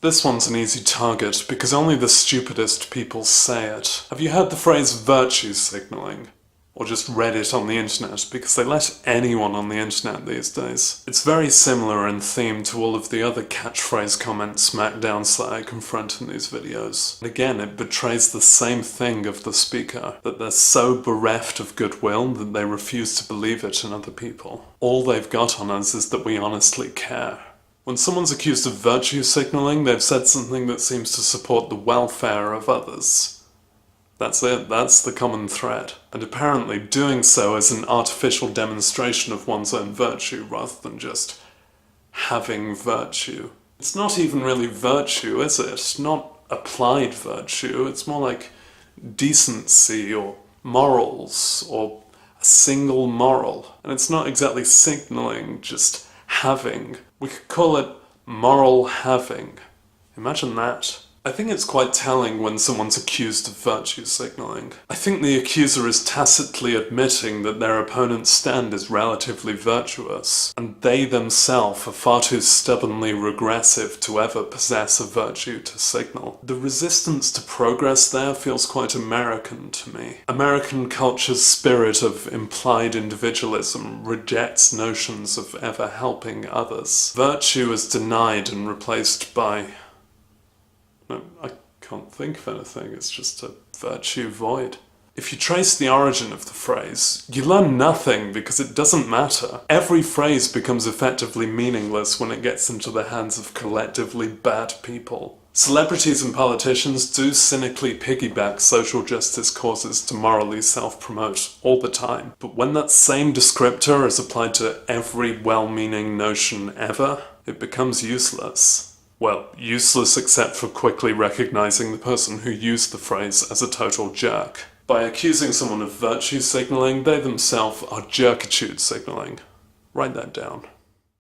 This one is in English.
This one's an easy target because only the stupidest people say it. Have you heard the phrase virtue signaling? Or just read it on the internet, because they let anyone on the internet these days. It's very similar in theme to all of the other catchphrase comment smackdowns that I confront in these videos. And again, it betrays the same thing of the speaker, that they're so bereft of goodwill that they refuse to believe it in other people. All they've got on us is that we honestly care. When someone's accused of virtue signaling, they've said something that seems to support the welfare of others. That's it, that's the common thread. And apparently doing so is an artificial demonstration of one's own virtue rather than just having virtue. It's not even really virtue, is it? It's not applied virtue, it's more like decency or morals or a single moral. And it's not exactly signaling, just having. We could call it moral having. Imagine that. I think it's quite telling when someone's accused of virtue signaling. I think the accuser is tacitly admitting that their opponent's stand is relatively virtuous, and they themselves are far too stubbornly regressive to ever possess a virtue to signal. The resistance to progress there feels quite American to me. American culture's spirit of implied individualism rejects notions of ever helping others. Virtue is denied and replaced by... I can't think of anything, it's just a virtue void. If you trace the origin of the phrase, you learn nothing because it doesn't matter. Every phrase becomes effectively meaningless when it gets into the hands of collectively bad people. Celebrities and politicians do cynically piggyback social justice causes to morally self-promote all the time. But when that same descriptor is applied to every well-meaning notion ever, it becomes useless. Well, useless except for quickly recognizing the person who used the phrase as a total jerk. By accusing someone of virtue signaling, they themselves are jerkitude signaling. Write that down.